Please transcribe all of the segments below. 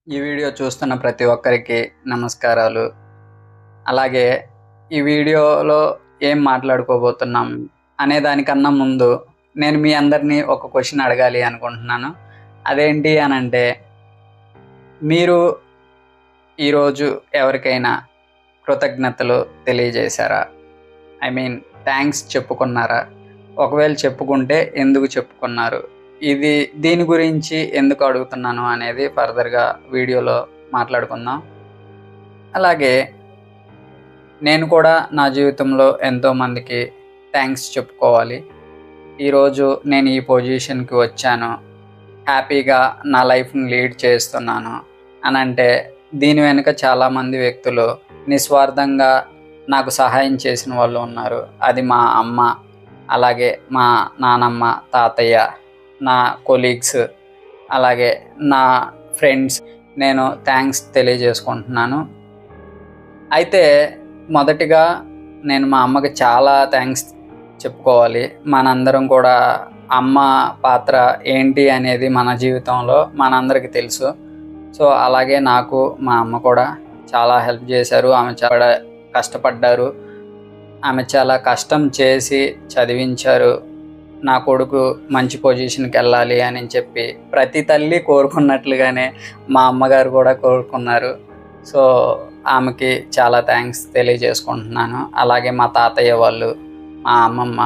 ఈ వీడియో చూస్తున్న ప్రతి ఒక్కరికి నమస్కారాలు. అలాగే ఈ వీడియోలో ఏం మాట్లాడుకోబోతున్నాం అనే దానికన్నా ముందు నేను మీ అందరినీ ఒక క్వశ్చన్ అడగాలి అనుకుంటున్నాను. అదేంటి అనంటే, మీరు ఈరోజు ఎవరికైనా కృతజ్ఞతలు తెలియజేశారా? ఐ మీన్ థ్యాంక్స్ చెప్పుకున్నారా? ఒకవేళ చెప్పుకుంటే ఎందుకు చెప్పుకున్నారు? దీని గురించి ఎందుకు అడుగుతున్నాను అనేది ఫర్దర్గా వీడియోలో మాట్లాడుకుందాం. అలాగే నేను కూడా నా జీవితంలో ఎంతోమందికి థ్యాంక్స్ చెప్పుకోవాలి. ఈరోజు నేను ఈ పొజిషన్కి వచ్చాను, హ్యాపీగా నా లైఫ్ని లీడ్ చేస్తున్నాను అని అంటే దీని వెనుక చాలామంది వ్యక్తులు నిస్వార్థంగా నాకు సహాయం చేసిన వాళ్ళు ఉన్నారు. అది మా అమ్మ, అలాగే మా నానమ్మ, తాతయ్య, నా కొలీగ్స్, అలాగే నా ఫ్రెండ్స్. నేను థ్యాంక్స్ తెలియజేసుకుంటున్నాను. అయితే మొదటిగా నేను మా అమ్మకి చాలా థ్యాంక్స్ చెప్పుకోవాలి. మనందరం కూడా అమ్మ పాత్ర ఏంటి అనేది మన జీవితంలో మనందరికీ తెలుసు. సో అలాగే నాకు మా అమ్మ కూడా చాలా హెల్ప్ చేశారు. ఆమె చాలా కష్టపడ్డారు. ఆమె చాలా కష్టం చేసి చదివించారు. నా కొడుకు మంచి పొజిషన్కి వెళ్ళాలి అని చెప్పి ప్రతి తల్లి కోరుకున్నట్లుగానే మా అమ్మగారు కూడా కోరుకున్నారు. సో ఆమెకి చాలా థ్యాంక్స్ తెలియజేసుకుంటున్నాను. అలాగే మా తాతయ్య వాళ్ళు, మా అమ్మమ్మ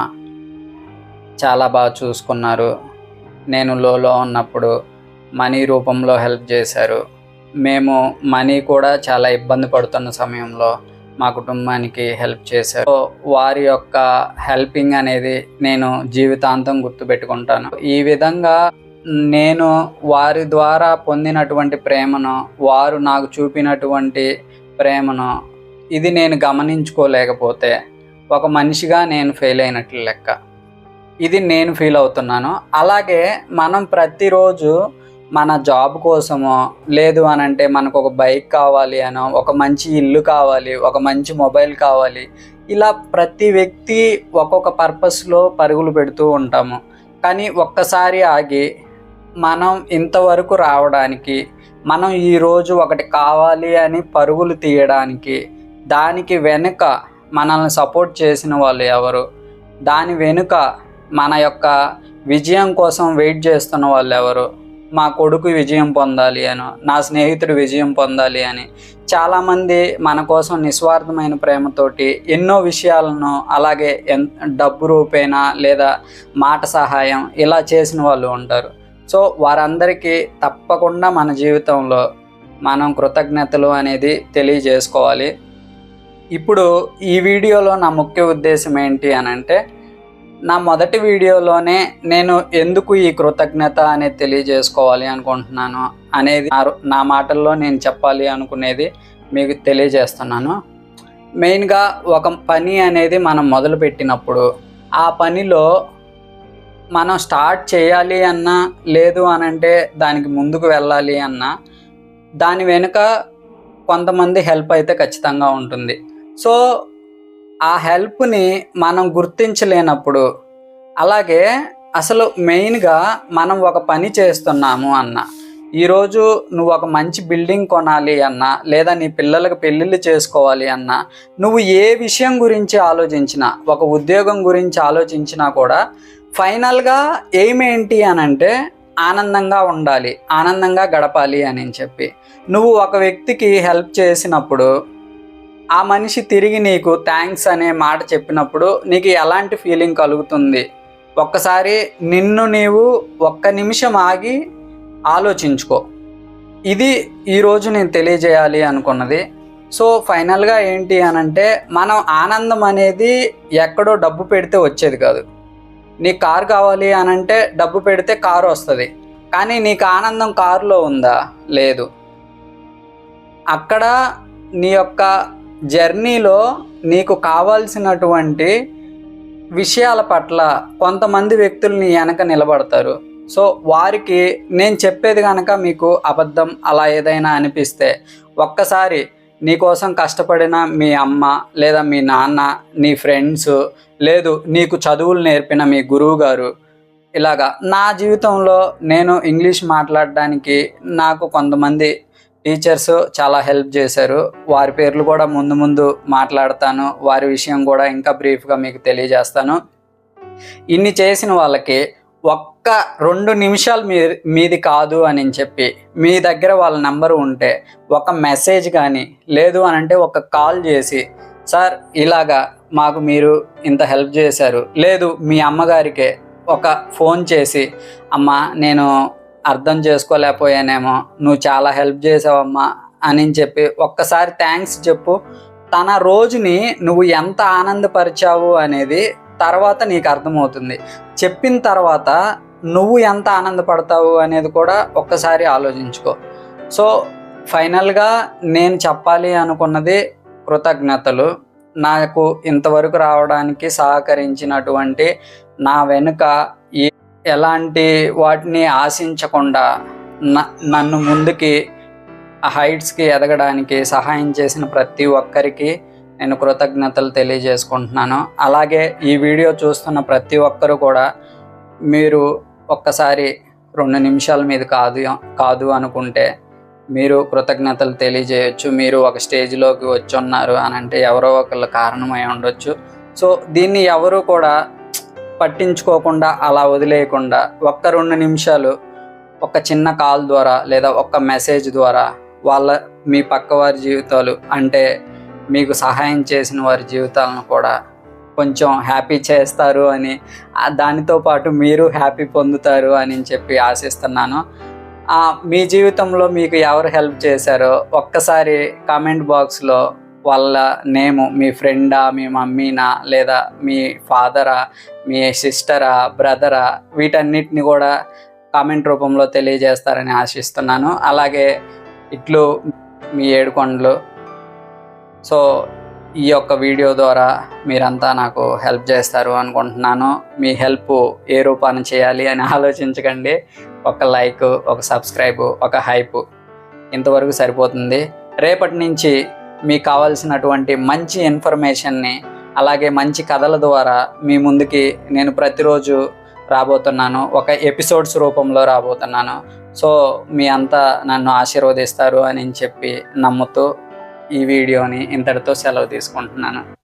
చాలా బాగా చూసుకున్నారు. నేను లోలో ఉన్నప్పుడు మనీ రూపంలో హెల్ప్ చేశారు. మేము మనీ కూడా చాలా ఇబ్బంది పడుతున్న సమయంలో మా కుటుంబానికి హెల్ప్ చేశారు. సో వారి యొక్క హెల్పింగ్ అనేది నేను జీవితాంతం గుర్తుపెట్టుకుంటాను. ఈ విధంగా నేను వారి ద్వారా పొందినటువంటి ప్రేమను, వారు నాకు చూపినటువంటి ప్రేమను ఇది నేను గమనించుకోలేకపోతే ఒక మనిషిగా నేను ఫెయిల్ అయినట్లు లెక్క. ఇది నేను ఫీల్ అవుతున్నాను. అలాగే మనం ప్రతిరోజు మన జాబ్ కోసమో, లేదు అని అంటే మనకు ఒక బైక్ కావాలి అనో, ఒక మంచి ఇల్లు కావాలి, ఒక మంచి మొబైల్ కావాలి, ఇలా ప్రతి వ్యక్తి ఒక్కొక్క పర్పస్లో పరుగులు పెడుతూ ఉంటాము. కానీ ఒక్కసారి ఆగి మనం ఇంతవరకు రావడానికి, మనం ఈరోజు ఒకటి కావాలి అని పరుగులు తీయడానికి, దానికి వెనుక మనల్ని సపోర్ట్ చేసిన వాళ్ళు ఎవరు, దాని వెనుక మన యొక్క విజయం కోసం వెయిట్ చేస్తున్న వాళ్ళు ఎవరు, మా కొడుకు విజయం పొందాలి అని, నా స్నేహితుడు విజయం పొందాలి అని చాలామంది మన కోసం నిస్వార్థమైన ప్రేమతోటి ఎన్నో విషయాలను, అలాగే డబ్బు రూపేణా లేదా మాట సహాయం ఇలా చేసిన వాళ్ళు ఉంటారు. సో వారందరికీ తప్పకుండా మన జీవితంలో మనం కృతజ్ఞతలు అనేది తెలియజేసుకోవాలి. ఇప్పుడు ఈ వీడియోలో నా ముఖ్య ఉద్దేశం ఏంటి అని అంటే, నా మొదటి వీడియోలోనే నేను ఎందుకు ఈ కృతజ్ఞత అనేది తెలియజేసుకోవాలి అనుకుంటున్నాను అనేది నా మాటల్లో నేను చెప్పాలి అనుకునేది మీకు తెలియజేస్తున్నాను. మెయిన్గా ఒక పని అనేది మనం మొదలుపెట్టినప్పుడు ఆ పనిలో మనం స్టార్ట్ చేయాలి అన్నా, లేదు అనంటే దానికి ముందుకు వెళ్ళాలి అన్నా, దాని వెనుక కొంతమంది హెల్ప్ అయితే ఖచ్చితంగా ఉంటుంది. సో ఆ హెల్ప్ని మనం గుర్తించలేనప్పుడు, అలాగే అసలు మెయిన్గా మనం ఒక పని చేస్తున్నాము అన్న, ఈరోజు నువ్వు ఒక మంచి బిల్డింగ్ కొనాలి అన్నా, లేదా నీ పిల్లలకు పెళ్ళిళ్ళు చేసుకోవాలి అన్నా, నువ్వు ఏ విషయం గురించి ఆలోచించినా, ఒక ఉద్యోగం గురించి ఆలోచించినా కూడా ఫైనల్గా ఎయిమ్ ఏంటి అని అంటే ఆనందంగా ఉండాలి, ఆనందంగా గడపాలి అని చెప్పి. నువ్వు ఒక వ్యక్తికి హెల్ప్ చేసినప్పుడు ఆ మనిషి తిరిగి నీకు థ్యాంక్స్ అనే మాట చెప్పినప్పుడు నీకు ఎలాంటి ఫీలింగ్ కలుగుతుంది? ఒక్కసారి నిన్ను నీవు ఒక్క నిమిషం ఆగి ఆలోచించుకో. ఇది ఈరోజు నేను తెలియజేయాలి అనుకున్నది. సో ఫైనల్గా ఏంటి అనంటే, మనం ఆనందం అనేది ఎక్కడో డబ్బు పెడితే వచ్చేది కాదు. నీకు కారు కావాలి అనంటే డబ్బు పెడితే కారు వస్తుంది, కానీ నీకు ఆనందం కారులో ఉందా? లేదు. అక్కడ నీ యొక్క జర్నీలో నీకు కావాల్సినటువంటి విషయాల పట్ల కొంతమంది వ్యక్తులు నీ వెనక నిలబడతారు. సో వారికి నేను చెప్పేది కనుక మీకు అబద్ధం అలా ఏదైనా అనిపిస్తే, ఒక్కసారి నీకోసం కష్టపడిన మీ అమ్మ, లేదా మీ నాన్న, నీ ఫ్రెండ్స్, లేదు నీకు చదువులు నేర్పిన మీ గురువు గారు, ఇలాగా నా జీవితంలో నేను ఇంగ్లీష్ మాట్లాడడానికి నాకు కొంతమంది టీచర్స్ చాలా హెల్ప్ చేశారు. వారి పేర్లు కూడా ముందు ముందు మాట్లాడతాను. వారి విషయం కూడా ఇంకా బ్రీఫ్గా మీకు తెలియజేస్తాను. ఇన్ని చేసిన వాళ్ళకి ఒక్క 2 నిమిషాలు మీది కాదు అని చెప్పి మీ దగ్గర వాళ్ళ నెంబర్ ఉంటే ఒక మెసేజ్ కానీ లేదు అని అంటే ఒక కాల్ చేసి, సార్ ఇలాగా మాకు మీరు ఇంత హెల్ప్ చేశారు, లేదు మీ అమ్మగారికే ఒక ఫోన్ చేసి, అమ్మ నేను అర్థం చేసుకోలేకపోయానేమో, నువ్వు చాలా హెల్ప్ చేసావమ్మా అని చెప్పి ఒక్కసారి థ్యాంక్స్ చెప్పు. తన రోజుని నువ్వు ఎంత ఆనందపరిచావు అనేది తర్వాత నీకు అర్థమవుతుంది. చెప్పిన తర్వాత నువ్వు ఎంత ఆనందపడతావు అనేది కూడా ఒక్కసారి ఆలోచించుకో. సో ఫైనల్గా నేను చెప్పాలి అనుకున్నది కృతజ్ఞతలు. నాకు ఇంతవరకు రావడానికి సహకరించినటువంటి, నా వెనుక ఎలాంటి వాటిని ఆశించకుండా నన్ను ముందుకి హైట్స్కి ఎదగడానికి సహాయం చేసిన ప్రతి ఒక్కరికి నేను కృతజ్ఞతలు తెలియజేసుకుంటున్నాను. అలాగే ఈ వీడియో చూస్తున్న ప్రతి ఒక్కరు కూడా మీరు ఒక్కసారి 2 నిమిషాల మీద కాదు అనుకుంటే మీరు కృతజ్ఞతలు తెలియజేయచ్చు. మీరు ఒక స్టేజ్లోకి వచ్చి ఉన్నారు అని అంటే ఎవరో ఒకళ్ళు కారణమై ఉండొచ్చు. సో దీన్ని ఎవరు కూడా పట్టించుకోకుండా అలా వదిలేయకుండా ఒక్క 2 నిమిషాలు ఒక చిన్న కాల్ ద్వారా లేదా ఒక్క మెసేజ్ ద్వారా మీ పక్క వారి జీవితాలు అంటే మీకు సహాయం చేసిన వారి జీవితాలను కూడా కొంచెం హ్యాపీ చేస్తారు అని, దానితో పాటు మీరు హ్యాపీ పొందుతారు అని చెప్పి ఆశిస్తున్నాను. మీ జీవితంలో మీకు ఎవరు హెల్ప్ చేశారో ఒక్కసారి కామెంట్ బాక్స్లో వాళ్ళ నేము, మీ ఫ్రెండా, మీ మమ్మీనా, లేదా మీ ఫాదరా, మీ సిస్టరా, బ్రదరా, వీటన్నిటిని కూడా కామెంట్ రూపంలో తెలియజేస్తారని ఆశిస్తున్నాను. అలాగే ఇట్లు మీ ఏడుకొండలు. సో ఈ యొక్క వీడియో ద్వారా మీరంతా నాకు హెల్ప్ చేస్తారు అనుకుంటున్నాను. మీ హెల్ప్ ఏ రూపాన్ని చేయాలి అని ఆలోచించకండి. ఒక లైక్, ఒక సబ్స్క్రైబ్, ఒక హైప్ ఇంతవరకు సరిపోతుంది. రేపటి నుంచి మీకు కావాల్సినటువంటి మంచి ఇన్ఫర్మేషన్ని అలాగే మంచి కథల ద్వారా మీ ముందుకి నేను ప్రతిరోజు రాబోతున్నాను. ఒక ఎపిసోడ్స్ రూపంలో రాబోతున్నాను. సో మీ అంతా నన్ను ఆశీర్వదిస్తారు అని చెప్పి నమ్ముతూ ఈ వీడియోని ఇంతటితో సెలవు తీసుకుంటున్నాను.